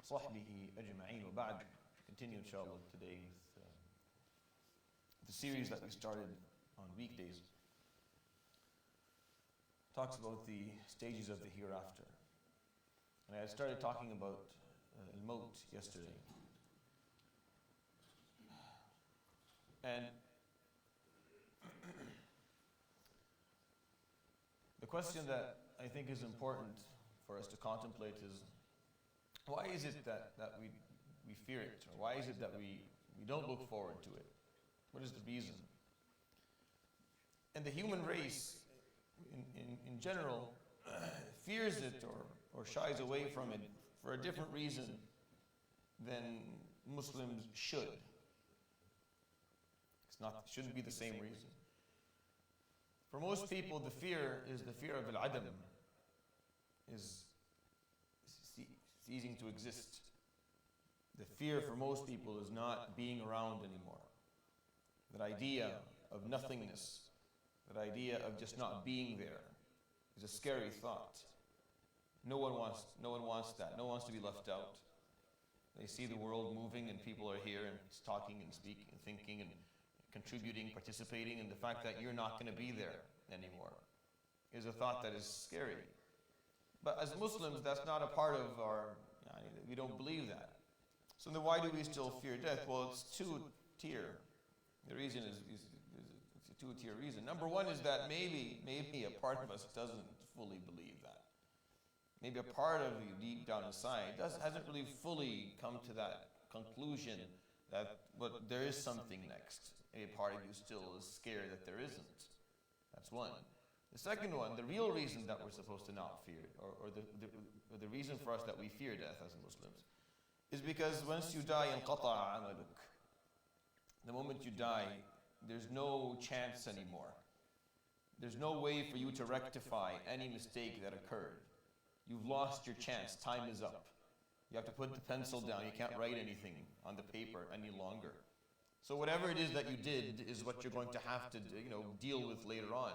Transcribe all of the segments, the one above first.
وصحبه أجمعين وبعد. Continue inshallah today with the series that we started on weekdays. Talks about the stages of the hereafter. And I had started talking about الموت yesterday. And the question that I think is important for us to contemplate is, why is it that we fear it? Or why is it that we don't look forward to it? What is the reason? And the human race in general fears it or shies away from it for a different reason than Muslims should. It shouldn't be the same reason. For most people, the fear is the fear of al-adam, is ceasing to exist. The fear for most people is not being around anymore. That idea of nothingness, that idea of just not being there is a scary thought. No one wants that. No one wants to be left out. They see the world moving and people are here and talking and speaking and thinking and contributing, participating, and the fact that you're not going to be there anymore is a thought that is scary. But as Muslims, that's not a part of our, we don't believe that. So then why do we still fear death? Well, it's two-tier. The reason is it's a two-tier reason. Number one is that maybe a part of us doesn't fully believe that. Maybe a part of you deep down inside hasn't really fully come to that conclusion that there is something next. Maybe a part of you still is scared that there isn't. That's one. The second one, the real reason that we're supposed to not fear it, or the reason for us that we fear death as Muslims, is because once you die, انقطع عملك. The moment you die, there's no chance anymore. There's no way for you to rectify any mistake that occurred. You've lost your chance. Time is up. You have to put the pencil down. You can't write anything on the paper any longer. So whatever it is that you did is what you're going to have to deal with later on.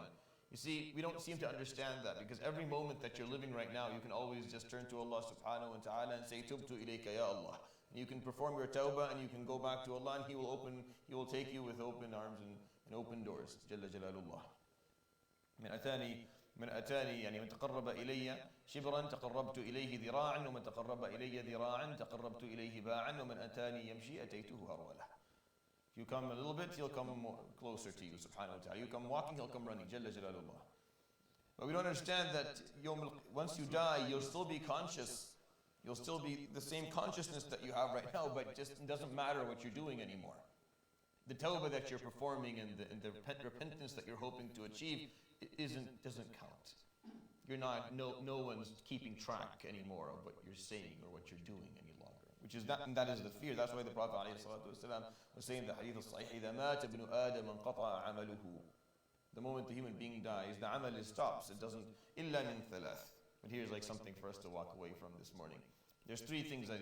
You see, we don't seem to understand that, because every moment that you're living right now, you can always just turn to Allah subhanahu wa ta'ala and say, Tubtu ilayka ya Allah. And you can perform your tawbah and you can go back to Allah, and He will take you with open arms and open doors. Jalla Jalalullah. من أتاني من تقرب إلي شبرا تقربت إليه ذراعا ومن تقرب إلي ذراعا تقربت إليه باعا ومن أتاني يمشي أتيته هرولا. If you come a little bit, He'll come closer to you, subhanahu wa ta'ala. You come walking, He'll come running, Jalla Jalalullah. But we don't understand that once you die, you'll still be conscious. You'll still be the same consciousness that you have right now, but it just doesn't matter what you're doing anymore. The tawbah that you're performing and the repentance that you're hoping to achieve doesn't count. You're not, no one's keeping track anymore of what you're saying or what you're doing any longer. Which is that is the fear. That's why the Prophet ﷺ was saying the hadith al-sahih, إِذَا مَاتَ ابْنُ آدَمَ انْقَطَعَ عَمَلُهُ. The moment the human being dies, the amal stops. It doesn't, إِلَّا مِنْ ثَلَاثٍ. But here's like something for us to walk away from this morning. There's three things that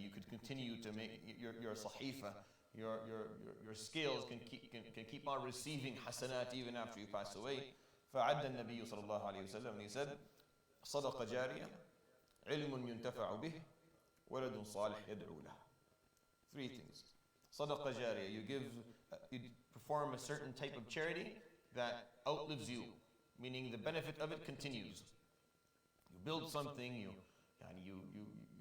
you could continue to make your sahifa, your scales can keep on receiving hasanat even after you pass away. فعد النبي صلى الله عليه وسلم, and he said, صدقة جارية, علم ينتفع به, ولد صالح يدعو له. Three things. صدقة جارية, you perform a certain type of charity that outlives you, meaning the benefit of it continues. You build something, you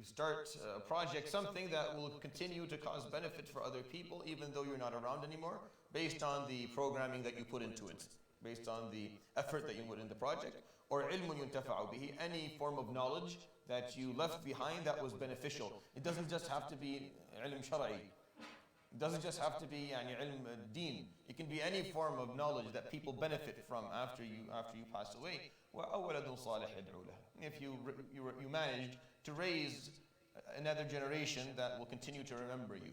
start a project, something that will continue to cause benefit for other people even though you're not around anymore, based on the programming that you put into it, based on the effort that you put in the project. Or علم ينتفع به, any form of knowledge that you left behind that was beneficial. It doesn't just have to be علم شرعي. It doesn't just have to be علم deen. It can be any form of knowledge that people benefit from after you pass away. وَأَوْلَدٌ صَالِحٌ يَدْعُو لَهُ. If you managed to raise another generation that will continue to remember you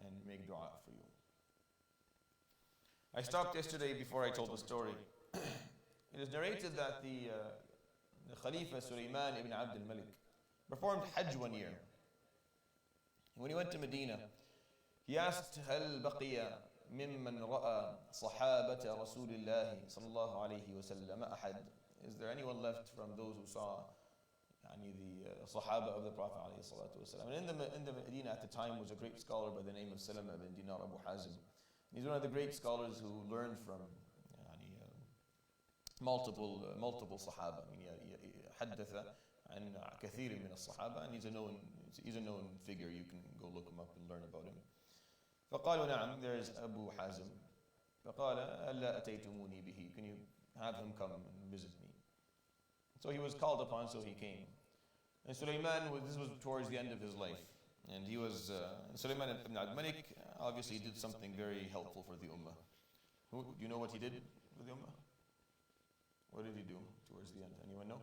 and make dua for you. I stopped yesterday before I told the story. It is narrated that the Khalifa Sulaiman ibn Abd al-Malik performed Hajj one year. When he went to Medina, he asked, هل بقي ممن رأى صحابة رسول الله صلى الله عليه وسلم أحد? Is there anyone left from those who saw the Sahaba of the Prophet ﷺ. And in the Medina at the time was a great scholar by the name of Salama ibn Dinar Abu Hazim. He's one of the great scholars who learned from multiple Sahaba. حدث عن كثير من الصحابة, and he's a known figure. You can go look him up and learn about him. فقالوا نعم, there's Abu Hazim. فقال ألا أتيتموني به, can you have him come and visit me? So he was called upon, so he came. And Sulaiman, this was towards the end of his life. And he was, Sulaiman ibn al-Malik obviously did something very helpful for the Ummah. Do you know what he did for the Ummah? What did he do towards the end? Anyone know?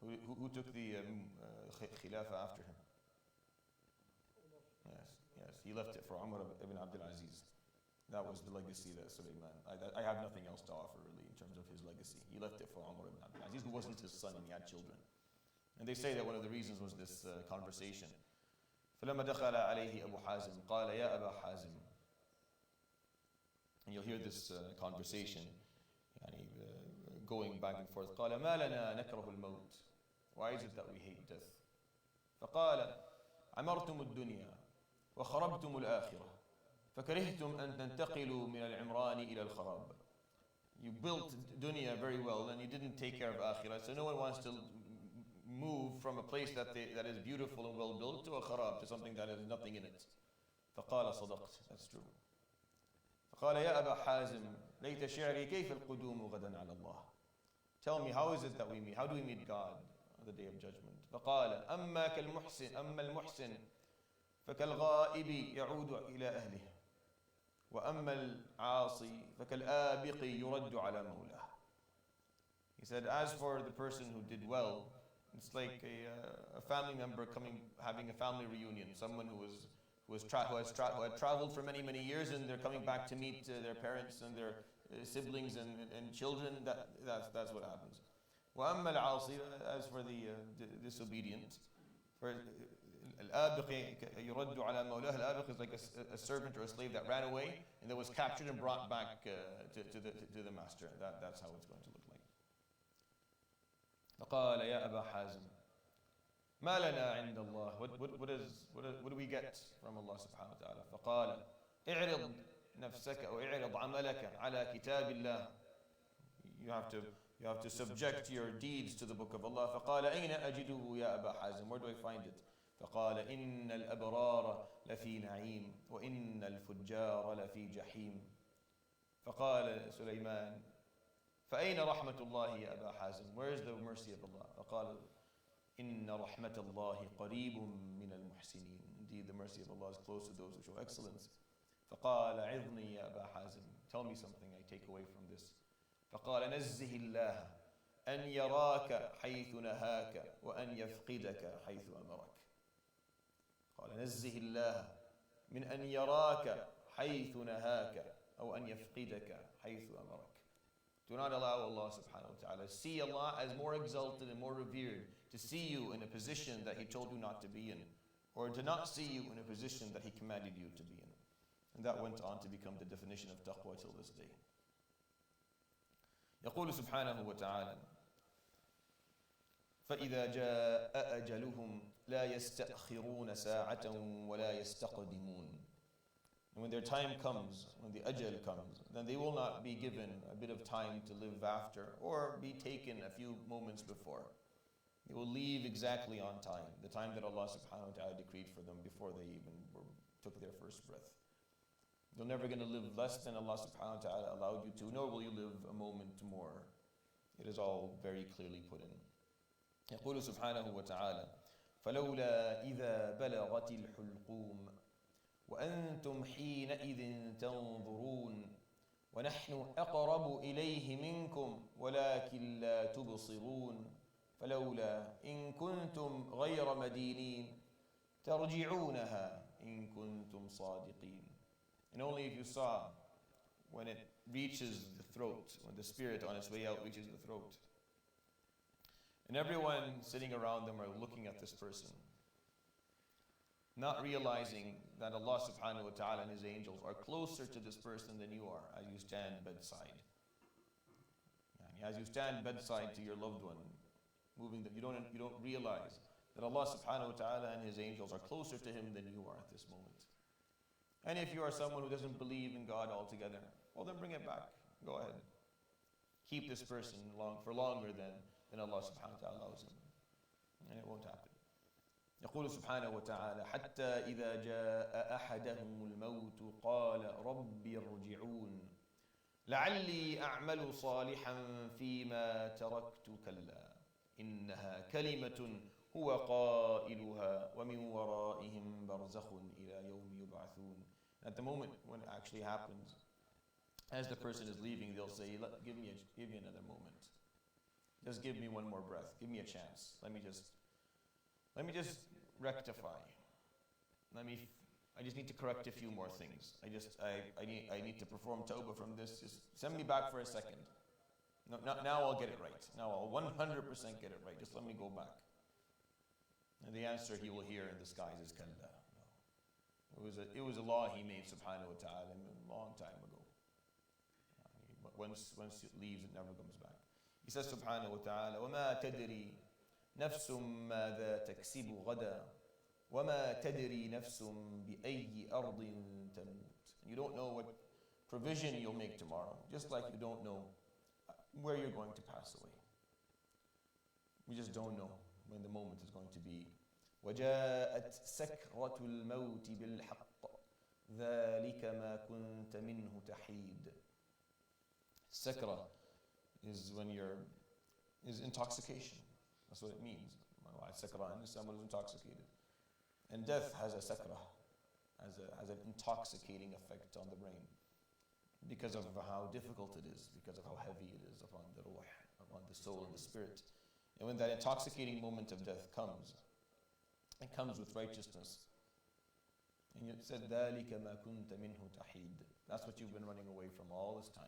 Who took the Khilafah after him? Yes, he left it for Umar ibn Abdul Aziz. That was the legacy that Sulaiman, I have nothing else to offer really in terms of his legacy. He left it for Umar ibn Abdul Aziz, who wasn't his son and he had children. And they say that one of the reasons was this conversation. فلما دخل عليه أبو حازم قال يا أبا حازم. And you'll hear this conversation going back and forth. قال ما لنا نكره الموت. Why is it that we hate death? فقال عمرتم الدنيا وخربتم الآخرة فكرهتم أن تنتقلوا من العمران إلى الخراب. You built dunya very well and you didn't take care of akhirah, so no one wants to move from a place that is beautiful and well built to a kharab, to something that has nothing in it. فقال صدقت, that's true. فقال يا أبا حازم ليت شعري كيف القدوم غدا على الله. Tell me, how is it that we meet? How do we meet God on the day of judgment? فقال أما المحسن فكالغائب يعود إلى أهله وأما العاصي فكالآبق يرد على مولاه. He said, as for the person who did well, it's like a family member having a family reunion. Someone who had traveled for many years, and they're coming back to meet their parents and their siblings and children. That's what happens. وأما العاصي, as for the disobedient, for الآبق يرد على مولاه. الآبق is like a servant or a slave that ran away and that was captured and brought back to the master. That's how it's going to look like. فقال يا أبا حازم ما لنا عند الله. What do we get from Allah subhanahu wa ta'ala? فقال اعرض نفسك أو اعرض عملك على كتاب الله. You have to subject your deeds to the book of Allah. فقال أين أجده يا أبا حازم? Where do I find it? فقال إن الأبرار لفي نعيم وإن الفجار لفي جحيم. فقال سليمان فأين رحمة الله يا أبا حازم? Where is the mercy of Allah? فقال إن رحمة الله قريب من المحسنين. Indeed, the mercy of Allah is close to those who show excellence. فقال عظني يا أبا حازم. Tell me something I take away from this. فقال نزه الله أن يراك حيث نهاك وأن يفقدك حيث أمرك. قال نزه الله من أن يراك حيث نهاك أو أن يفقدك حيث أمرك. Do not allow Allah subhanahu wa ta'ala. See Allah as more exalted and more revered, to see you in a position that He told you not to be in, or to not see you in a position that He commanded you to be in. And that went on to become the definition of taqwa till this day. يقول سبحانه وتعالى فإذا جاء أجلهم لا يستأخرون ساعة ولا يستقدمون. And when their time comes, when the ajal comes, then they will not be given a bit of time to live after or be taken a few moments before. They will leave exactly on time, the time that Allah subhanahu wa ta'ala decreed for them before they even took their first breath. You're never going to live less than Allah subhanahu wa ta'ala allowed you to, nor will you live a moment more. It is all very clearly put in. يقول سبحانه وتعالى فلولا إذا بلغت الحلقوم وأنتم حينئذ تنظرون ونحن أقرب إليه منكم ولكن لا تبصرون فلولا إن كنتم غير مدينين ترجعونها إن كنتم صادقين. And only if you saw when it reaches the throat, when the spirit on its way out reaches the throat. And everyone sitting around them are looking at this person, not realizing that Allah subhanahu wa ta'ala and His angels are closer to this person than you are as you stand bedside. As you stand bedside to your loved one, moving that you don't realize that Allah subhanahu wa ta'ala and His angels are closer to Him than you are at this moment. And if you are someone who doesn't believe in God altogether, well then bring it back. Go ahead. Keep this person for longer than Allah subhanahu wa ta'ala allows him. And it won't happen. يقول سبحانه وتعالى حتى إذا جاء أحدهم الموت قال رب ارجعون لعلي أعمل صالحا فيما تركت كلا إنها كلمة هو قائلها ومن ورائهم برزخ إلى يوم يبعثون. At the moment when it actually happens, as the person is leaving, they'll say, give me another moment. Just give me one more breath. Give me a chance. Let me just rectify. I just need to correct a few more things. I need to perform tawbah from this. Just send me back for a second. No, now I'll get it right. Now I'll 100% get it right. Just let me go back. And the answer he will hear in the skies is kalla. No. It was a law he made subhanahu wa ta'ala a long time ago. But once it leaves, it never comes back. He says subhanahu wa ta'ala, وَمَا تَدْرِي نَفْسٌ مَاذَا تَكْسِبُ غَدًا وَمَا تَدْرِي نَفْسٌ بِأَيِّ أَرْضٍ تَمُوتُ. You don't know what provision you'll make tomorrow, just like you don't know where you're going to pass away. We just don't know when the moment is going to be. وَجَاءَتْ سَكْرَةُ الْمَوْتِ بِالْحَقِّ ذَلِكَ مَا كُنْتَ مِنْهُ تَحِيدٌ. Sakra is is intoxication. That's what it means. Sakran is someone who's intoxicated. And death has a sakra, has an intoxicating effect on the brain because of how difficult it is, because of how heavy it is upon the ruh, upon the soul and the spirit. And when that intoxicating moment of death comes, it comes with righteousness. And it said, ذَلِكَ مَا كُنْتَ مِنْهُ تَحِيدٌ. That's what you've been running away from all this time.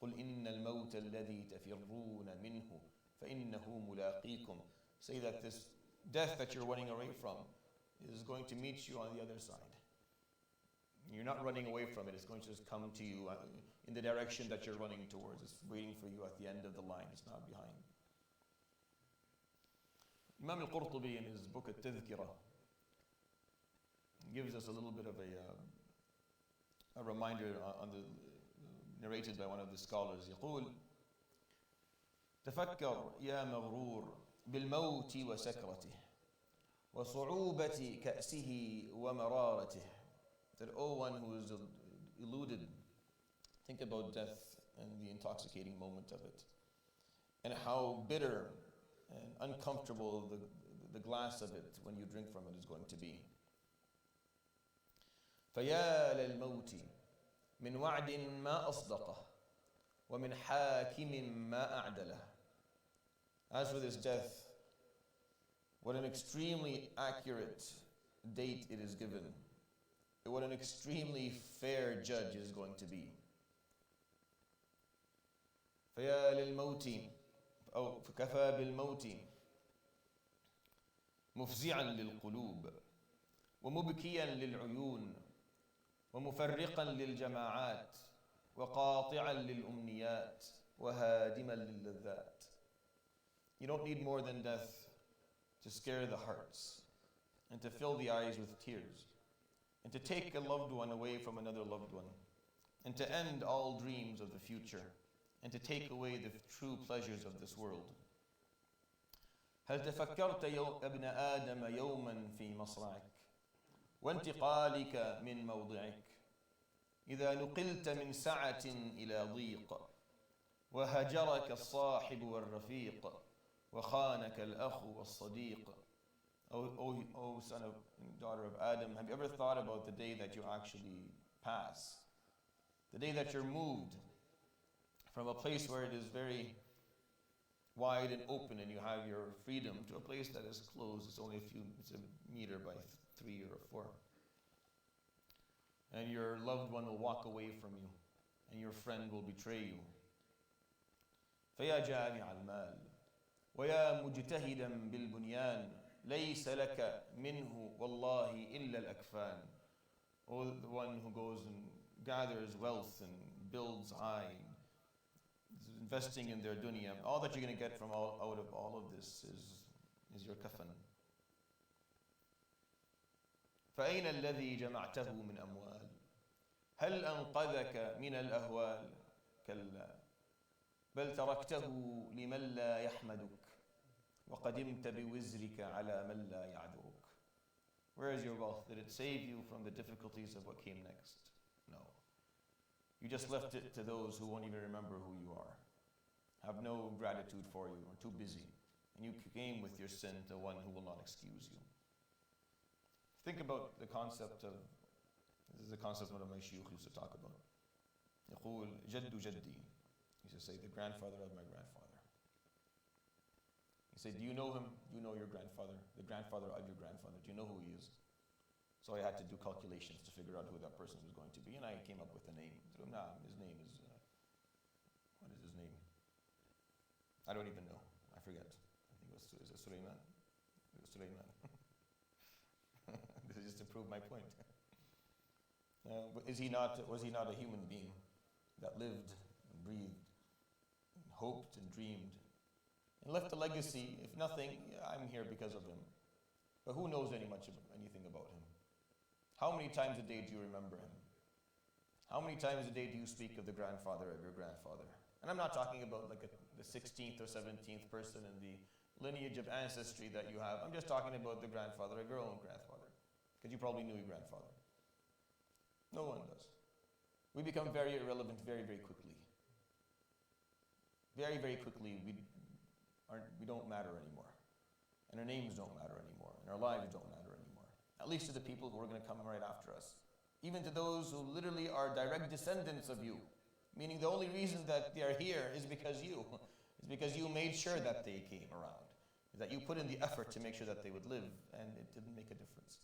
قُلْ إِنَّ الْمَوْتَ الَّذِي تَفِرُّونَ مِنْهُ فَإِنَّهُ مُلَاقِيكُمْ. Say that this death that you're running away from is going to meet you on the other side. You're not running away from it. It's going to just come to you in the direction that you're running towards. It's waiting for you at the end of the line. It's not behind. Imam al-Qurtubi in his book At-Tadhkirah gives us a little bit of a reminder on the narrated by one of the scholars. يقول تفكر يا مغرور بالموت وسكرته وصعوبة كأسه ومرارته. That, oh, one who is eluded, think about death and the intoxicating moment of it, and how bitter and uncomfortable the glass of it when you drink from it is going to be. فيا للموت من وعد ما أصدقه ومن حاكم ما أعدله. As for this death, what an extremely accurate date it is given. What an extremely fair judge is going to be. فيا للموت أو فكفى بالموت مفزعا للقلوب ومبكيا للعيون ومفرقا للجماعات وقاطعا للأمنيات وهادما للذات. You don't need more than death to scare the hearts and to fill the eyes with tears and to take a loved one away from another loved one and to end all dreams of the future and to take away the true pleasures of this world. هل تفكرت ابن آدم يوما في مصرعك وانتقالك من موضعك إذا نقلت من سعة إلى ضيق وهجرك الصاحب والرفيق وخانك الأخ والصديق. O son of daughter of Adam, have you ever thought about the day that you actually pass? The day that you're moved from a place where it is very wide and open and you have your freedom to a place that is closed. It's only it's a meter by 3 or 4. And your loved one will walk away from you and your friend will betray you. فيا جامع المال ويا مجتهدا بالبنيان ليس لك منه والله إلا الأكفان. Oh, the one who goes and gathers wealth and builds high, investing in their dunya, all that you're going to get from out of all of this is your kafan. فأين الذي جمعته من أموال هل أنقذك من الأهوال كلا بل تركته لمن لا يحمدك وقدمت بوزرك على من لا يعذرك. Where is your wealth? Did it save you from the difficulties of what came next? No. You just left it to those who won't even remember who you are, have no gratitude for you, are too busy, and you came with your sin to one who will not excuse you. Think about the concept of, this is a concept one of my shuyukh used to talk about. يقول جد جدي. He used to say, the grandfather of my grandfather. He said, do you know him? Do you know your grandfather? The grandfather of your grandfather. Do you know who he is? So I had to do calculations to figure out who that person was going to be, and I came up with a name. So, nah, his name is, what is his name? I don't even know. I forget. I think is it Sulaiman? It was Sulaiman. This is just to prove my point. Was he not a human being that lived and breathed, and hoped and dreamed, and left a legacy? If nothing, I'm here because of him. But who knows anything about him? How many times a day do you remember him? How many times a day do you speak of the grandfather of your grandfather? And I'm not talking about like the 16th or 17th person in the lineage of ancestry that you have. I'm just talking about the grandfather of your own grandfather. Because you probably knew your grandfather. No one does. We become very irrelevant very, very quickly. Very, very quickly, we don't matter anymore. And our names don't matter anymore. And our lives don't matter anymore. At least to the people who are going to come right after us. Even to those who literally are direct descendants of you. Meaning the only reason that they are here is because you. It's because you made sure that they came around. That you put in the effort to make sure that they would live, and it didn't make a difference.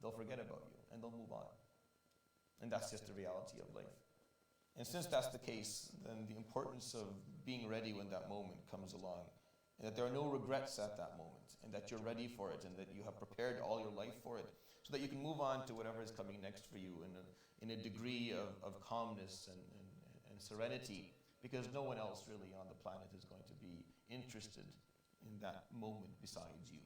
They'll forget about you, and they'll move on. And that's just the reality of life. And since that's the case, then the importance of being ready when that moment comes along, and that there are no regrets at that moment, and that you're ready for it, and that you have prepared all your life for it, so that you can move on to whatever is coming next for you in a degree of calmness and serenity, because no one else really on the planet is going to be interested in that moment besides you.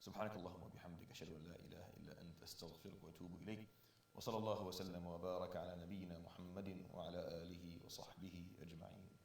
سبحانك اللهم وبحمدك أشهد أن لا إله إلا أنت أستغفرك وأتوب إليك وصلى الله وسلم وبارك على نبينا محمد وعلى آله وصحبه أجمعين.